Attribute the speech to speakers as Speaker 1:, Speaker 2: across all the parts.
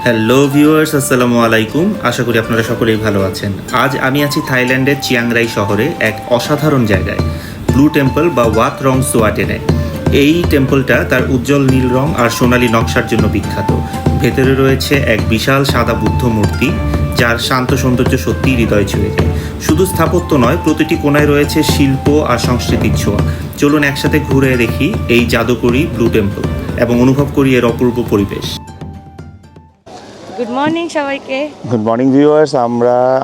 Speaker 1: Hello viewers, আসসালামু আলাইকুম। আশা করি আপনারা সকলেই ভালো আছেন। আজ আমি আছি থাইল্যান্ডের চিয়াংরাই শহরে এক অসাধারণ জায়গায়, ব্লু টেম্পল বা ওয়াত রং সোয়াটেনে। এই টেম্পলটা তার উজ্জ্বল নীল রং আর সোনালী নকশার জন্য বিখ্যাত। ভেতরে রয়েছে এক বিশাল সাদা বুদ্ধ মূর্তি, যার শান্ত সৌন্দর্য সত্যিই হৃদয় ছুঁয়ে যায়। শুধু স্থাপত্য নয়, প্রতিটি কোণায় রয়েছে শিল্প আর সংস্কৃতির ছোঁয়া। চলুন একসাথে ঘুরে দেখি এই জাদুকরী ব্লু টেম্পল এবং অনুভব করি এর অপূর্ব পরিবেশ।
Speaker 2: গুড মর্নিং সবাইকে।
Speaker 3: গুড মর্নিং ভিউয়ার্স,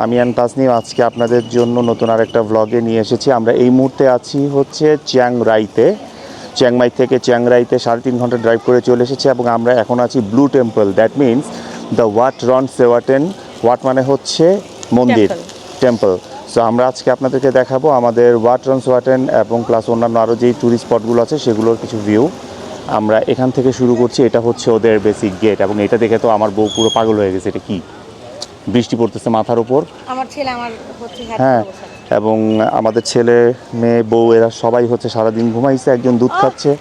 Speaker 3: আমি অ্যান্ড তাসনিম আজকে আপনাদের জন্য নতুন আরেকটা ভ্লগে নিয়ে এসেছি। আমরা এই মুহূর্তে আছি হচ্ছে চিয়াংরাইতে। চিয়াংমাই থেকে চিয়াংরাইতে 3.5 ঘন্টা ড্রাইভ করে চলে এসেছি এবং আমরা এখন আছি blue temple, that means the wat Rong Suea Ten. Wat মানে হচ্ছে মন্দির, টেম্পল। সো আমরা আজকে আপনাদেরকে দেখাবো আমাদের ওয়াট রন সোয়াটেন এবং প্লাস অন্যান্য আরও যেই ট্যুরিস্ট স্পটগুলো আছে সেগুলোর কিছু ভিউ। আমরা এখান থেকে শুরু করছি। এটা হচ্ছে ওদের বেসিক গেট এবং এটা দেখে তো আমার বউ পুরো পাগল হয়ে গেছে। এটা কি, বৃষ্টি পড়তেছে মাথার উপর।
Speaker 2: আমার ছেলে আমার হচ্ছে
Speaker 3: হ্যাঁ, এবং আমাদের ছেলে মেয়ে বউ এরা সবাই হচ্ছে সারাদিন ঘুমাইছে, একজন দুধ খাচ্ছে।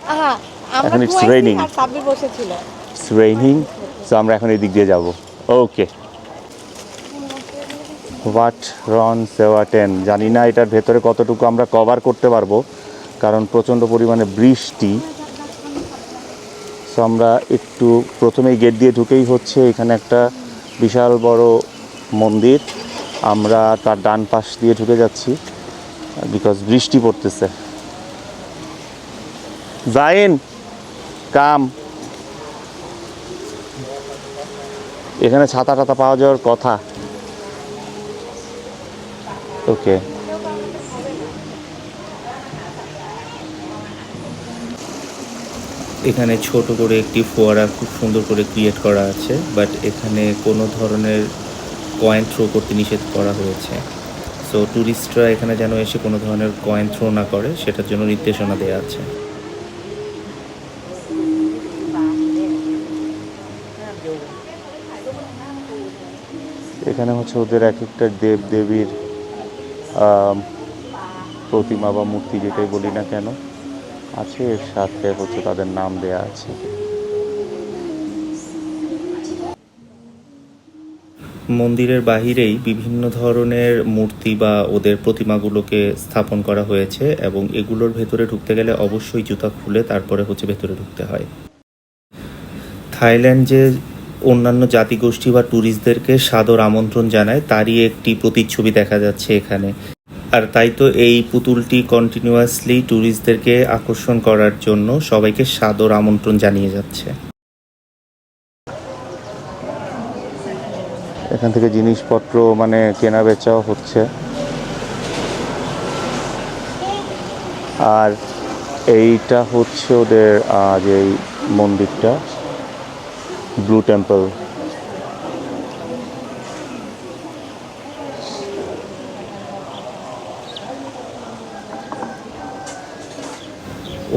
Speaker 3: এখন it's raining, it's raining. So আমরা এখন এই দিক দিয়ে যাব। ওকে, ওয়াট রন সেওয়াটেন। জানি না এটার ভেতরে কতটুকু আমরা কভার করতে পারবো, কারণ প্রচণ্ড পরিমাণে বৃষ্টি। সো আমরা একটু প্রথমেই গেট দিয়ে ঢুকেই হচ্ছে এখানে একটা বিশাল বড় মন্দির। আমরা তার ডান পাশ দিয়ে ঢুকে যাচ্ছি বিকজ বৃষ্টি পড়তেছে। জাইন কাম, এখানে ছাতা টাতা পাওয়া যাওয়ার কথা। ওকে,
Speaker 1: এখানে ছোট করে একটি ফোয়ারা খুব সুন্দর করে ক্রিয়েট করা আছে, বাট এখানে কোনো ধরনের কয়েন থ্রো করতে নিষেধ করা হয়েছে। সো ট্যুরিস্টরা এখানে যেন এসে কোনো ধরনের কয়েন থ্রো না করে, সেটার জন্য নির্দেশনা দেওয়া আছে।
Speaker 3: এখানে হচ্ছে ওদের এক একটা দেব দেবীর প্রতিমা বা মূর্তি, যেটাই বলি না কেন, আছে। এর সাথে হচ্ছে তাদের নাম দেয়া আছে।
Speaker 1: মন্দিরের বাহিরেই বিভিন্ন ধরনের মূর্তি বা ওদের প্রতিমাগুলোকে স্থাপন করা হয়েছে এবং এগুলোর ভেতরে ঢুকতে গেলে অবশ্যই জুতা খুলে তারপরে হচ্ছে ভেতরে ঢুকতে হয়। থাইল্যান্ড যে অন্যান্য জাতিগোষ্ঠী বা ট্যুরিস্টদেরকে সাদর আমন্ত্রণ জানায়, তারই একটি প্রতিচ্ছবি দেখা যাচ্ছে এখানে। আর তাই তো এই পুতুলটি কন্টিনিউয়াসলি ট্যুরিস্টদেরকে আকর্ষণ করার জন্য সবাইকে সাদর আমন্ত্রণ জানিয়ে যাচ্ছে।
Speaker 3: এখান থেকে জিনিসপত্র মানে কেনা বেচাও হচ্ছে। আর এইটা হচ্ছে ওদের যে মন্দিরটা, ব্লু টেম্পল।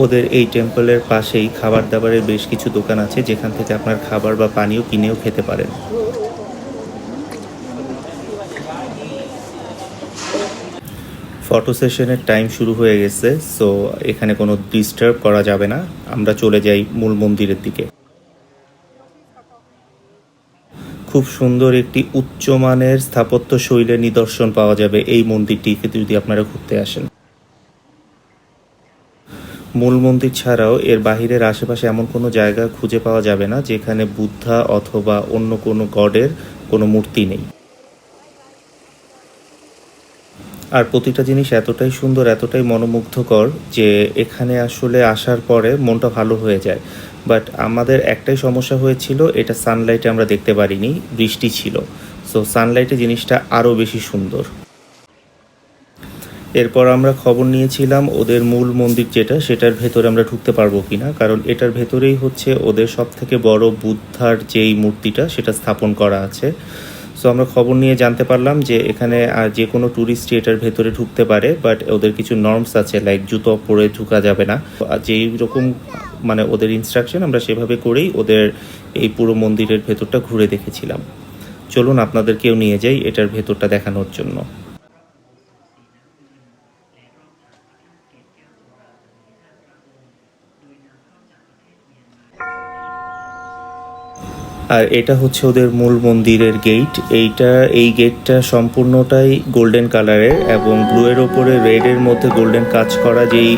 Speaker 1: ওদের এই টেম্পলের পাশেই খাবার দাবারের বেশ কিছু দোকান আছে, যেখান থেকে আপনার খাবার বা পানীয় কিনেও খেতে পারেন। ফটো সেশনের টাইম শুরু হয়ে গেছে, সো এখানে কোনো ডিস্টার্ব করা যাবে না। আমরা চলে যাই মূল মন্দিরের দিকে। খুব সুন্দর একটি উচ্চমানের স্থাপত্য শৈলের নিদর্শন পাওয়া যাবে এই মন্দিরটিতে যদি আপনারা ঘুরতে আসেন। মূল মন্দির ছাড়াও এর বাহিরের আশেপাশে এমন কোনো জায়গা খুঁজে পাওয়া যাবে না যেখানে বুদ্ধা অথবা অন্য কোনো গডের কোনো মূর্তি নেই। আর প্রতিটা জিনিস এতটাই সুন্দর, এতটাই মনোমুগ্ধকর যে এখানে আসলে আসার পরে মনটা ভালো হয়ে যায়। বাট আমাদের একটাই সমস্যা হয়েছিল, এটা সানলাইটে আমরা দেখতে পারিনি, বৃষ্টি ছিল। সো সানলাইটে জিনিসটা আরও বেশি সুন্দর। এরপর আমরা খবর নিয়েছিলাম ওদের মূল মন্দির যেটা, সেটার ভেতরে আমরা ঢুকতে পারবো কিনা, কারণ এটার ভেতরেই হচ্ছে ওদের সবথেকে বড় বুদ্ধার যেই মূর্তিটা সেটা স্থাপন করা আছে। সো আমরা খবর নিয়ে জানতে পারলাম যে এখানে আর যে কোনো ট্যুরিস্টই এটার ভেতরে ঢুকতে পারে, বাট ওদের কিছু নর্মস আছে, লাইক জুতো পরে ঢুকা যাবে না। যেই রকম মানে ওদের ইনস্ট্রাকশন, আমরা সেভাবে করেই ওদের এই পুরো মন্দিরের ভেতরটা ঘুরে দেখেছিলাম। চলুন আপনাদেরকেও নিয়ে যাই এটার ভেতরটা দেখানোর জন্য। আর এটা হচ্ছে ওদের মূল মন্দিরের গেট। এই গেটটা সম্পূর্ণটাই গোল্ডেন কালারের এবং ব্লুয়ের ওপরে রেডের মধ্যে গোল্ডেন কাজ করা, যেই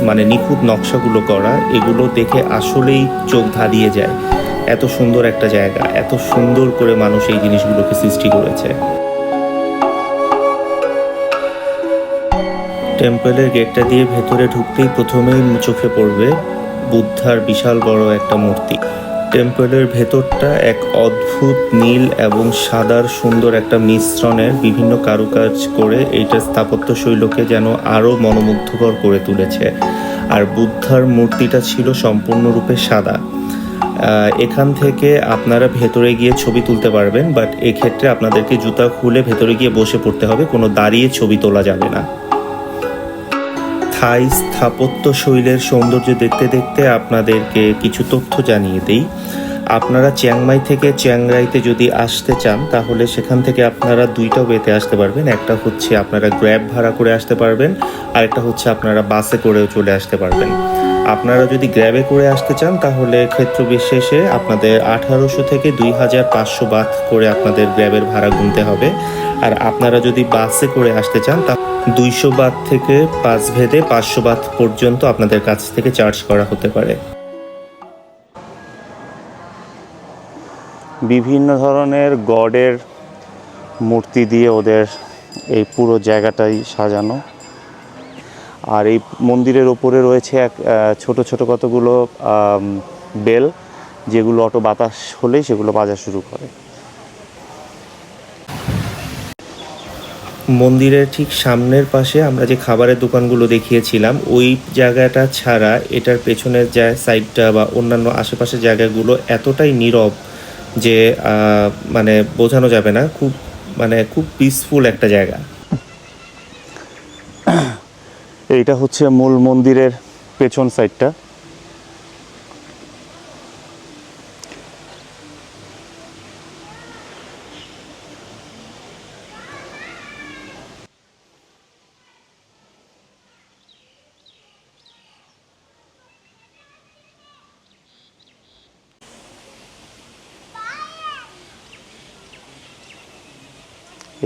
Speaker 1: মানে নিখুঁত নকশাগুলো করা, এগুলো দেখে আসলেই চোখ ধাঁধিয়ে যায়। এত সুন্দর একটা জায়গা, এত সুন্দর করে মানুষ এই জিনিসগুলোকে সৃষ্টি করেছে। টেম্পলের গেটটা দিয়ে ভেতরে ঢুকতেই প্রথমেই চোখে পড়বে বুদ্ধার বিশাল বড় একটা মূর্তি। টেম্পলের ভেতরটা এক অদ্ভুত নীল এবং সাদার সুন্দর একটা মিশ্রণের বিভিন্ন কারুকাজ করে এইটার স্থাপত্য শৈলীকে যেন আরও মনোমুগ্ধকর করে তুলেছে। আর বুদ্ধার মূর্তিটা ছিল সম্পূর্ণরূপে সাদা। এখান থেকে আপনারা ভেতরে গিয়ে ছবি তুলতে পারবেন, বাট এক্ষেত্রে আপনাদেরকে জুতা খুলে ভেতরে গিয়ে বসে পড়তে হবে, কোনো দাঁড়িয়ে ছবি তোলা যাবে না। থাই স্থাপত্য শৈলের সৌন্দর্য দেখতে দেখতে আপনাদেরকে কিছু তথ্য জানিয়ে দিই। আপনারা চিয়াংমাই থেকে চিয়াংরাইতে যদি আসতে চান তাহলে সেখান থেকে আপনারা দুইটা ওয়েতে আসতে পারবেন। একটা হচ্ছে আপনারা গ্র্যাব ভাড়া করে আসতে পারবেন, আর একটা হচ্ছে আপনারা বাসে করেও চলে আসতে পারবেন। আপনারা যদি গ্র্যাবে করে আসতে চান তাহলে ক্ষেত্র বিশেষে আপনাদের 1800 থেকে 2500 বাত করে আপনাদের গ্র্যাবের ভাড়া গুনতে হবে। আর আপনারা যদি বাসে করে আসতে চান তা 200 বাত থেকে 5 ভেদে 500 বাত পর্যন্ত আপনাদের কাছ থেকে চার্জ করা হতে পারে।
Speaker 3: বিভিন্ন ধরনের গডের মূর্তি দিয়ে ওদের এই পুরো জায়গাটাই সাজানো। আর এই মন্দিরের ওপরে রয়েছে এক ছোট ছোট কতগুলো বেল, যেগুলো অটো বাতাস হলেই সেগুলো বাজা শুরু করে।
Speaker 1: মন্দিরের ঠিক সামনের পাশে আমরা যে খাবারের দোকানগুলো দেখিয়েছিলাম, ওই জায়গাটা ছাড়া এটার পেছনের যে সাইডটা বা অন্যান্য আশেপাশের জায়গাগুলো এতটাই নীরব যে মানে বোঝানো যাবে না। খুব পিসফুল একটা জায়গা।
Speaker 3: এইটা হচ্ছে মূল মন্দিরের পেছন সাইডটা।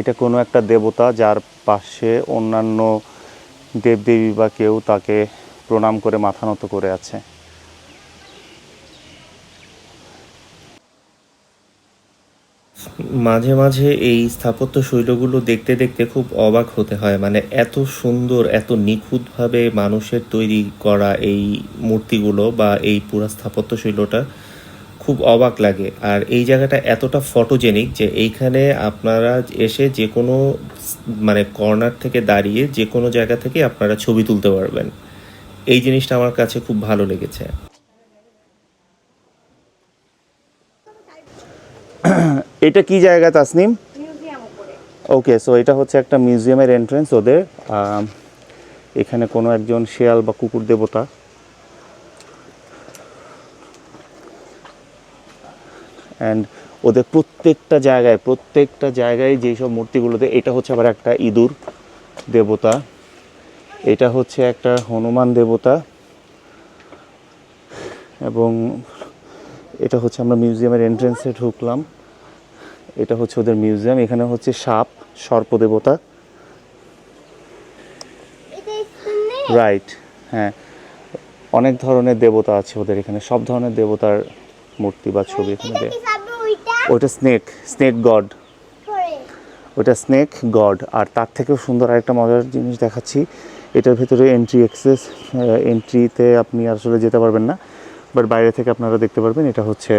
Speaker 3: এটা কোনো একটা দেবতা, যার পাশে অন্যান্য দেবদেবী বা কেউ তাকে প্রণাম করে মাথা নত করে আছে।
Speaker 1: মাঝে মাঝে এই স্থাপত্য শৈলগুলো দেখতে দেখতে খুব অবাক হতে হয়। মানে এত সুন্দর, এত নিখুঁতভাবে মানুষের তৈরি করা এই মূর্তিগুলো বা এই পুরো স্থাপত্য শৈলটা খুব অবাক লাগে। আর এই জায়গাটা এতটা ফটোজেনিক যে এইখানে আপনারা এসে যে কোনো মানে কর্নার থেকে দাঁড়িয়ে যে কোনো জায়গা থেকে আপনারা ছবি তুলতে পারবেন। এই জিনিসটা আমার কাছে খুব ভালো লেগেছে।
Speaker 3: এটা কি জায়গা তাসনিম? ওকে, সো এটা হচ্ছে একটা মিউজিয়ামের এন্ট্রেন্স ওদের। এখানে কোনো একজন শেয়াল বা কুকুর দেবতা। অ্যান্ড ওদের প্রত্যেকটা জায়গায় যেই সব মূর্তিগুলোতে, এটা হচ্ছে আবার একটা ইঁদুর দেবতা, এটা হচ্ছে একটা হনুমান দেবতা, এবং এটা হচ্ছে আমরা মিউজিয়ামের এন্ট্রেন্সে ঢুকলাম। এটা হচ্ছে ওদের মিউজিয়াম। এখানে হচ্ছে সাপ, সর্প দেবতা। রাইট, হ্যাঁ, অনেক ধরনের দেবতা আছে ওদের এখানে। সব ধরনের দেবতার মূর্তি বা ছবি এখানে দেয়। ওইটা স্নেক গড, ওইটা স্নেক গড। আর তার থেকেও সুন্দর আরেকটা মজার জিনিস দেখাচ্ছি। এটার ভেতরে এন্ট্রিতে আপনি আসলে যেতে পারবেন না, বাট বাইরে থেকে আপনারা দেখতে পারবেন। এটা হচ্ছে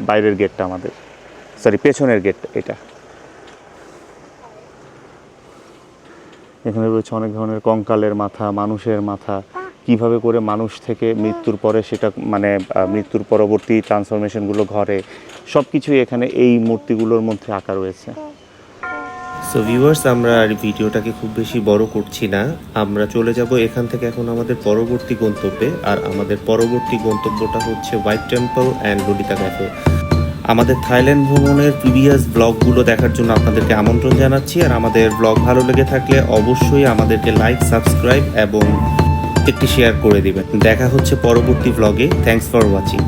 Speaker 3: বাইরের গেটটা আমাদের, পেছনের গেট এটা। এখানে রয়েছে অনেক ধরনের কঙ্কালের মাথা, মানুষের মাথা, কিভাবে করে মানুষ থেকে মৃত্যুর পরে সেটা মানে মৃত্যুর পরবর্তী ট্রান্সফরমেশনগুলো ঘটে, সব কিছুই এখানে এই মূর্তিগুলোর মধ্যে আঁকা রয়েছে।
Speaker 1: সো ভিউয়ার্স, আমরা আর ভিডিওটাকে খুব বেশি বড় করছি না। আমরা চলে যাব এখান থেকে এখন আমাদের পরবর্তী গন্তব্যে। আর আমাদের পরবর্তী গন্তব্যটা হচ্ছে white temple and Lalita cafe. আমাদের থাইল্যান্ড ভ্রমণের প্রিভিয়াস ব্লগগুলো দেখার জন্য আপনাদেরকে আমন্ত্রণ জানাচ্ছি। আর আমাদের ব্লগ ভালো লেগে থাকলে অবশ্যই আমাদেরকে লাইক, সাবস্ক্রাইব এবং একটি শেয়ার করে দিবেন। দেখা হচ্ছে পরবর্তী ব্লগে। Thanks for watching.